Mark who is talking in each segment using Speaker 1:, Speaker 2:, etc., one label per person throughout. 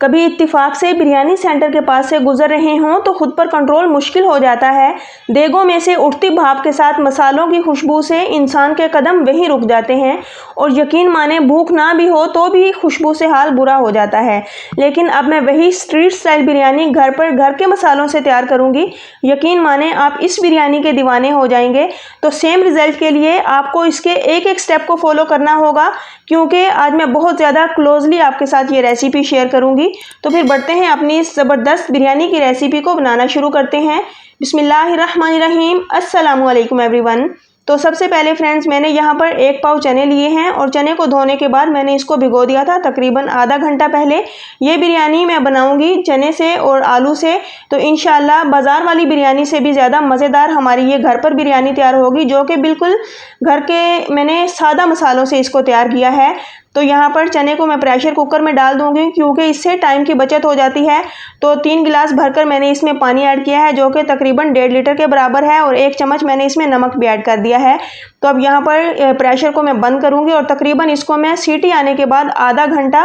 Speaker 1: कभी इत्तेफाक से बिरयानी सेंटर के पास से गुजर रहे हों तो खुद पर कंट्रोल मुश्किल हो जाता है। देगों में से उठती भाप के साथ मसालों की खुशबू से इंसान के कदम वहीं रुक जाते हैं और यकीन माने भूख ना भी हो तो भी खुशबू से हाल बुरा हो जाता है। लेकिन अब मैं वही स्ट्रीट स्टाइल बिरयानी घर पर घर के मसालों से तैयार करूंगी। यकीन माने आप इस बिरयानी के दीवाने हो जाएंगे। तो सेम रिजल्ट के लिए आपको इसके एक एक स्टेप को फॉलो करना होगा, क्योंकि आज मैं बहुत ज़्यादा क्लोजली आपके साथ ये रेसिपी शेयर करूंगी। तो फिर बढ़ते हैं अपनी इस ज़बरदस्त बिरयानी की रेसिपी को बनाना शुरू करते हैं। बिस्मिल्लाहिर्रहमानिर्रहीम। अस्सलामु अलैकुम एवरीवन। तो सबसे पहले फ्रेंड्स, मैंने यहाँ पर 1 पाव चने लिए हैं और चने को धोने के बाद मैंने इसको भिगो दिया था तकरीबन आधा घंटा पहले। ये बिरयानी मैं बनाऊंगी चने से और आलू से, तो इंशाल्लाह बाज़ार वाली बिरयानी से भी ज़्यादा मज़ेदार हमारी ये घर पर बिरयानी तैयार होगी, जो कि बिल्कुल घर के मैंने सादा मसालों से इसको तैयार किया है। तो यहाँ पर चने को मैं प्रेशर कुकर में डाल दूंगी, क्योंकि इससे टाइम की बचत हो जाती है। तो 3 गिलास भरकर मैंने इसमें पानी ऐड किया है, जो कि तकरीबन 1.5 लीटर के बराबर है, और 1 चम्मच मैंने इसमें नमक भी ऐड कर दिया है। तो अब यहाँ पर प्रेशर को मैं बंद करूँगी और तकरीबन इसको मैं सीटी आने के बाद आधा घंटा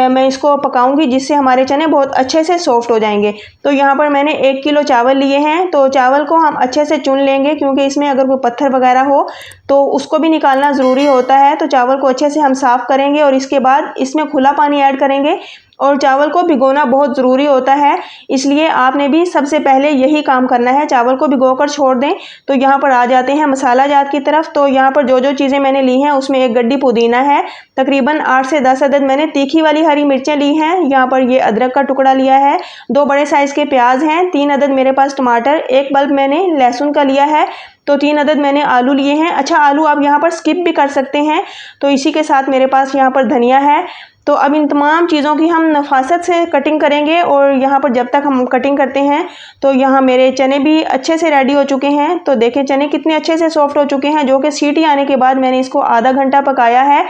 Speaker 1: मैं इसको पकाऊँगी, जिससे हमारे चने बहुत अच्छे से सॉफ्ट हो जाएंगे। तो यहाँ पर मैंने 1 किलो चावल लिए हैं। तो चावल को हम अच्छे से चुन लेंगे, क्योंकि इसमें अगर कोई पत्थर वगैरह हो तो उसको भी निकालना ज़रूरी होता है। तो चावल को अच्छे से हम साफ़ करेंगे और इसके बाद इसमें खुला पानी ऐड करेंगे। और चावल को भिगोना बहुत ज़रूरी होता है, इसलिए आपने भी सबसे पहले यही काम करना है, चावल को भिगोकर छोड़ दें। तो यहाँ पर आ जाते हैं मसाला जात की तरफ। तो यहाँ पर जो जो चीज़ें मैंने ली हैं उसमें 1 गड्डी पुदीना है, तकरीबन 8 से 10 अदद मैंने तीखी वाली हरी मिर्चें ली हैं। यहाँ पर ये अदरक का टुकड़ा लिया है, 2 बड़े साइज़ के प्याज हैं, 3 अदद मेरे पास टमाटर, 1 बल्ब मैंने लहसुन का लिया है, तो 3 अदद मैंने आलू लिए हैं। अच्छा, आलू आप यहाँ पर स्किप भी कर सकते हैं। तो इसी के साथ मेरे पास यहाँ पर धनिया है। तो अब इन तमाम चीज़ों की हम नफासत से कटिंग करेंगे, और यहाँ पर जब तक हम कटिंग करते हैं तो यहाँ मेरे चने भी अच्छे से रेडी हो चुके हैं। तो देखें चने कितने अच्छे से सॉफ्ट हो चुके हैं, जो कि सीटी आने के बाद मैंने इसको आधा घंटा पकाया है।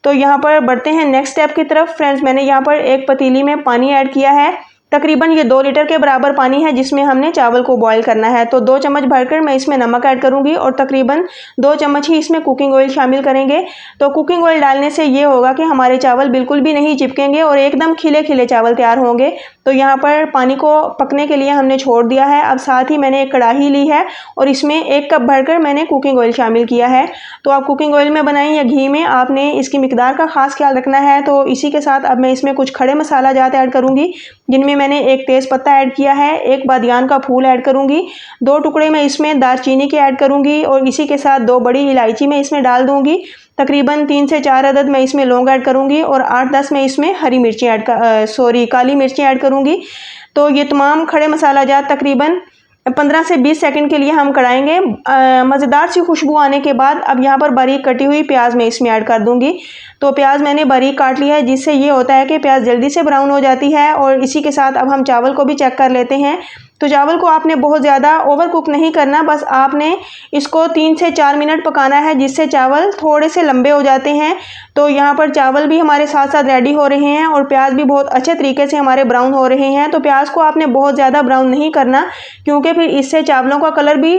Speaker 1: तो यहाँ पर बढ़ते हैं नेक्स्ट स्टेप की तरफ। फ्रेंड्स, मैंने यहाँ पर एक पतीली में पानी ऐड किया है, तकरीबन ये 2 लीटर के बराबर पानी है, जिसमें हमने चावल को बॉईल करना है। तो 2 चम्मच भरकर मैं इसमें नमक ऐड करूंगी और तकरीबन 2 चम्मच ही इसमें कुकिंग ऑयल शामिल करेंगे। तो कुकिंग ऑयल डालने से ये होगा कि हमारे चावल बिल्कुल भी नहीं चिपकेंगे और एकदम खिले खिले चावल तैयार होंगे। तो यहाँ पर पानी को पकने के लिए हमने छोड़ दिया है। अब साथ ही मैंने एक कढ़ाई ली है और इसमें 1 कप भरकर मैंने कुकिंग ऑयल शामिल किया है। तो आप कुकिंग ऑयल में बनाएं या घी में, आपने इसकी मिकदार का खास ख्याल रखना है। तो इसी के साथ अब मैं इसमें कुछ खड़े मसाला जात ऐड करूँगी, जिनमें मैंने 1 तेज़ पत्ता ऐड किया है, 1 बादियान का फूल ऐड करूँगी, 2 टुकड़े मैं इसमें दालचीनी के ऐड करूँगी, और इसी के साथ 2 बड़ी इलायची मैं इसमें डाल दूँगी। तकरीबन 3 से 4 अदद मैं इसमें लौंग ऐड करूँगी और 8-10 मैं इसमें हरी मिर्ची काली मिर्ची ऐड करूँगी। तो ये तमाम खड़े मसाला जात तकरीबन 15 से 20 सेकंड के लिए हम कढ़ाएंगे। मज़ेदार सी खुशबू आने के बाद अब यहाँ पर बारीक कटी हुई प्याज मैं इसमें ऐड कर दूँगी। तो प्याज मैंने बारीक काट लिया है, जिससे ये होता है कि प्याज जल्दी से ब्राउन हो जाती है। और इसी के साथ अब हम चावल को भी चेक कर लेते हैं। तो चावल को आपने बहुत ज़्यादा ओवर कुक नहीं करना, बस आपने इसको 3 से 4 मिनट पकाना है, जिससे चावल थोड़े से लंबे हो जाते हैं। तो यहाँ पर चावल भी हमारे साथ साथ रेडी हो रहे हैं और प्याज भी बहुत अच्छे तरीके से हमारे ब्राउन हो रहे हैं। तो प्याज को आपने बहुत ज़्यादा ब्राउन नहीं करना, क्योंकि फिर इससे चावलों का कलर भी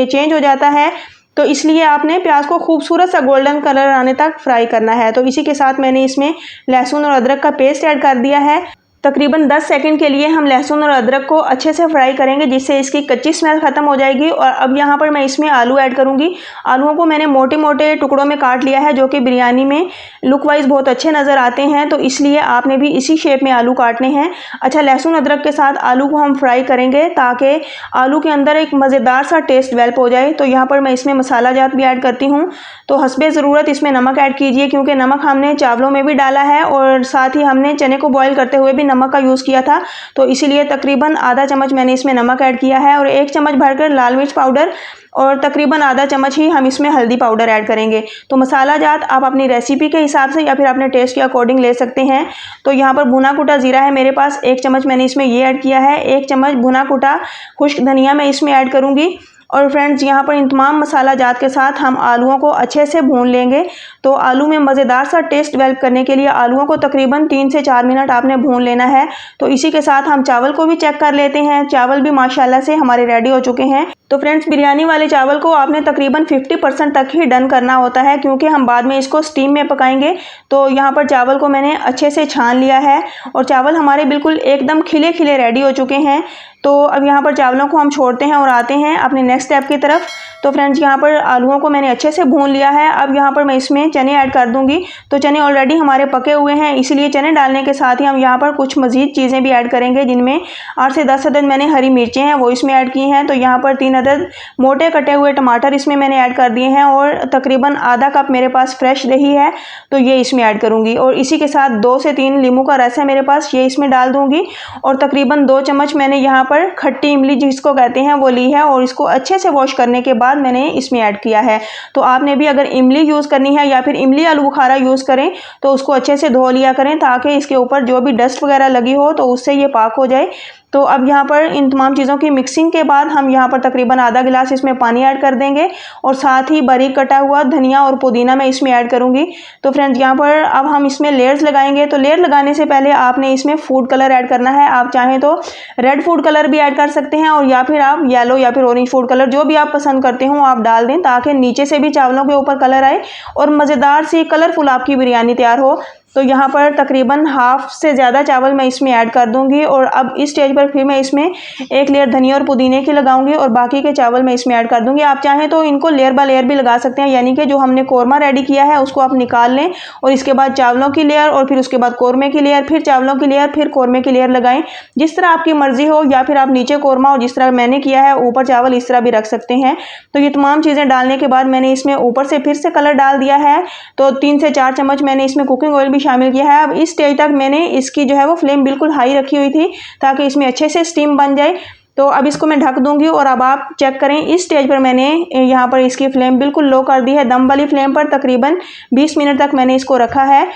Speaker 1: चेंज हो जाता है। तो इसलिए आपने प्याज को खूबसूरत सा गोल्डन कलर आने तक फ्राई करना है। तो इसी के साथ मैंने इसमें लहसुन और अदरक का पेस्ट ऐड कर दिया है। तकरीबन 10 सेकंड के लिए हम लहसुन और अदरक को अच्छे से फ्राई करेंगे, जिससे इसकी कच्ची स्मेल ख़त्म हो जाएगी। और अब यहाँ पर मैं इसमें आलू ऐड करूँगी। आलूओं को मैंने मोटे मोटे टुकड़ों में काट लिया है, जो कि बिरयानी में लुक वाइज बहुत अच्छे नज़र आते हैं। तो इसलिए आपने भी इसी शेप में आलू काटने हैं। अच्छा, लहसुन अदरक के साथ आलू को हम फ्राई करेंगे, ताकि आलू के अंदर एक मज़ेदार सा टेस्ट डेवलप हो जाए। तो यहाँ पर मैं इसमें मसाला जात भी ऐड करती हूँ। तो हस्बे ज़रूरत इसमें नमक ऐड कीजिए, क्योंकि नमक हमने चावलों में भी डाला है और साथ ही हमने चने को बॉईल करते हुए भी नमक का यूज़ किया था। तो इसीलिए तकरीबन आधा चम्मच मैंने इसमें नमक ऐड किया है और 1 चम्मच भरकर लाल मिर्च पाउडर और तकरीबन आधा चम्मच ही हम इसमें हल्दी पाउडर ऐड करेंगे। तो मसाला जात आप अपनी रेसिपी के हिसाब से या फिर अपने टेस्ट के अकॉर्डिंग ले सकते हैं। तो यहाँ पर भुना कुटा ज़ीरा है मेरे पास, 1 चम्मच मैंने इसमें ये ऐड किया है, 1 चम्मच भुना कुटा खुश्क धनिया मैं इसमें ऐड करूँगी। और फ्रेंड्स यहाँ पर इन तमाम मसाला जात के साथ हम आलूओं को अच्छे से भून लेंगे। तो आलू में मज़ेदार सा टेस्ट डेवलप करने के लिए आलूओं को तकरीबन 3 से 4 मिनट आपने भून लेना है। तो इसी के साथ हम चावल को भी चेक कर लेते हैं। चावल भी माशाल्लाह से हमारे रेडी हो चुके हैं। तो फ्रेंड्स बिरयानी वाले चावल को आपने तकरीबन 50% तक ही डन करना होता है, क्योंकि हम बाद में इसको स्टीम में पकाएंगे। तो यहाँ पर चावल को मैंने अच्छे से छान लिया है और चावल हमारे बिल्कुल एकदम खिले खिले रेडी हो चुके हैं। तो अब यहाँ पर चावलों को हम छोड़ते हैं और आते हैं अपने नेक्स्ट स्टेप की तरफ। तो फ्रेंड्स यहाँ पर आलूओं को मैंने अच्छे से भून लिया है। अब यहाँ पर मैं इसमें चने ऐड कर दूंगी। तो चने ऑलरेडी हमारे पके हुए हैं, इसीलिए चने डालने के साथ ही हम यहाँ पर कुछ मज़ीद चीज़ें भी ऐड करेंगे, जिनमें 8 से 10 अदद मैंने हरी मिर्चें हैं वो इसमें ऐड की हैं। तो यहाँ पर 3 अदद मोटे कटे हुए टमाटर इसमें मैंने ऐड कर दिए हैं और तकरीबन आधा कप मेरे पास फ्रेश दही है, तो ये इसमें ऐड करूँगी। और इसी के साथ 2 से 3 नींबू का रस है मेरे पास, ये इसमें डाल दूँगी। और तकरीबन 2 चम्मच मैंने यहाँ पर खट्टी इमली जिसको कहते हैं वो ली है और इसको अच्छे से वॉश करने के बाद मैंने इसमें ऐड किया है। तो आपने भी अगर इमली यूज़ करनी है या फिर इमली आलू बुखारा यूज़ करें तो उसको अच्छे से धो लिया करें, ताकि इसके ऊपर जो भी डस्ट वगैरह लगी हो तो उससे ये पाक हो जाए। तो अब यहाँ पर इन तमाम चीज़ों की मिक्सिंग के बाद हम यहाँ पर तकरीबन आधा गिलास इसमें पानी ऐड कर देंगे और साथ ही बारीक कटा हुआ धनिया और पुदीना मैं इसमें ऐड करूँगी। तो फ्रेंड्स यहाँ पर अब हम इसमें लेयर्स लगाएंगे। तो लेयर लगाने से पहले आपने इसमें फूड कलर ऐड करना है। आप चाहें तो रेड फूड कलर भी ऐड कर सकते हैं और या फिर आप येलो या फिर ऑरेंज फूड कलर जो भी आप पसंद करते हो आप डाल दें, ताकि नीचे से भी चावलों के ऊपर कलर आए और मज़ेदार सी कलरफुल आपकी बिरयानी तैयार हो। तो यहाँ पर तकरीबन हाफ से ज़्यादा चावल मैं इसमें ऐड कर दूंगी और अब इस स्टेज पर फिर मैं इसमें एक लेयर धनिया और पुदीने की लगाऊंगी और बाकी के चावल मैं इसमें ऐड कर दूंगी। आप चाहें तो इनको लेयर बाय लेयर भी लगा सकते हैं, यानी कि जो हमने कोरमा रेडी किया है उसको आप निकाल लें और इसके बाद चावलों की लेयर और फिर उसके बाद कोरमे की लेयर, फिर चावलों की लेयर, फिर कोरमे की लेयर लगाएं। जिस तरह आपकी मर्जी हो, या फिर आप नीचे कोरमा और जिस तरह मैंने किया है ऊपर चावल इस तरह भी रख सकते हैं। तो ये तमाम चीज़ें डालने के बाद मैंने इसमें ऊपर से फिर से कलर डाल दिया है। तो 3 से 4 चम्मच मैंने इसमें कुकिंग ऑयल भी शामिल किया है। अब इस स्टेज तक मैंने इसकी जो है वो फ्लेम बिल्कुल हाई रखी हुई थी, ताकि इसमें अच्छे से स्टीम बन जाए। तो अब इसको मैं ढक दूंगी और अब आप चेक करें, इस स्टेज पर मैंने यहाँ पर इसकी फ्लेम बिल्कुल लो कर दी है। दम वाली फ्लेम पर तकरीबन 20 मिनट तक मैंने इसको रखा है।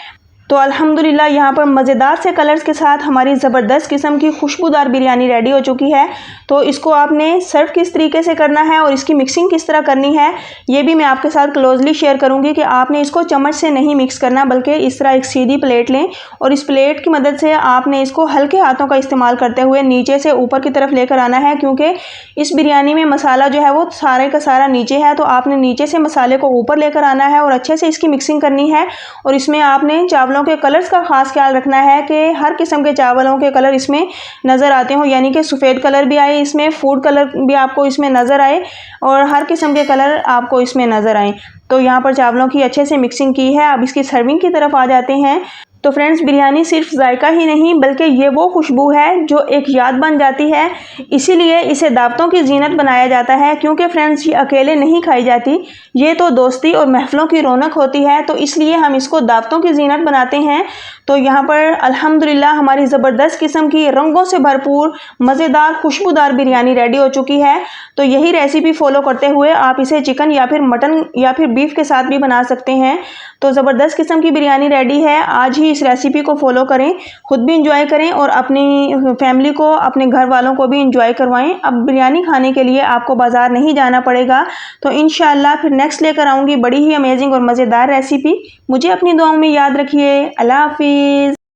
Speaker 1: तो अल्हम्दुलिल्लाह यहाँ पर मज़ेदार से कलर्स के साथ हमारी ज़बरदस्त किस्म की खुशबूदार बिरयानी रेडी हो चुकी है। तो इसको आपने सर्व किस तरीके से करना है और इसकी मिक्सिंग किस तरह करनी है ये भी मैं आपके साथ क्लोजली शेयर करूँगी कि आपने इसको चम्मच से नहीं मिक्स करना, बल्कि इस तरह एक सीधी प्लेट लें और इस प्लेट की मदद से आपने इसको हल्के हाथों का इस्तेमाल करते हुए नीचे से ऊपर की तरफ लेकर आना है, क्योंकि इस बिरयानी में मसाला जो है वो सारे का सारा नीचे है। तो आपने नीचे से मसाले को ऊपर लेकर आना है और अच्छे से इसकी मिक्सिंग करनी है। और इसमें आपने चावलों के कलर्स का खास ख्याल रखना है कि हर किस्म के चावलों के कलर इसमें नज़र आते हो, यानी कि सफ़ेद कलर भी आए, इसमें फूड कलर भी आपको इसमें नज़र आए और हर किस्म के कलर आपको इसमें नज़र आए। तो यहाँ पर चावलों की अच्छे से मिक्सिंग की है। अब इसकी सर्विंग की तरफ आ जाते हैं। तो फ्रेंड्स बिरयानी सिर्फ जायका ही नहीं बल्कि ये वो खुशबू है जो एक याद बन जाती है, इसीलिए इसे दावतों की जीनत बनाया जाता है। क्योंकि फ्रेंड्स ये अकेले नहीं खाई जाती, ये तो दोस्ती और महफिलों की रौनक होती है, तो इसलिए हम इसको दावतों की जीनत बनाते हैं। तो यहाँ पर अल्हम्दुलिल्लाह हमारी ज़बरदस्त किस्म की रंगों से भरपूर मज़ेदार खुशबूदार बिरयानी रेडी हो चुकी है। तो यही रेसिपी फॉलो करते हुए आप इसे चिकन या फिर मटन या फिर बीफ के साथ भी बना सकते हैं। तो ज़बरदस्त किस्म की बिरयानी रेडी है। आज ही इस रेसिपी को फॉलो करें, खुद भी इंजॉय करें और अपनी फैमिली को, अपने घर वालों को भी इंजॉय करवाएं। अब बिरयानी खाने के लिए आपको बाज़ार नहीं जाना पड़ेगा। तो इंशाअल्लाह फिर नेक्स्ट लेकर आऊँगी बड़ी ही अमेजिंग और मज़ेदार रेसिपी। मुझे अपनी दुआओं में याद रखिए। अल्लाह हाफिज़।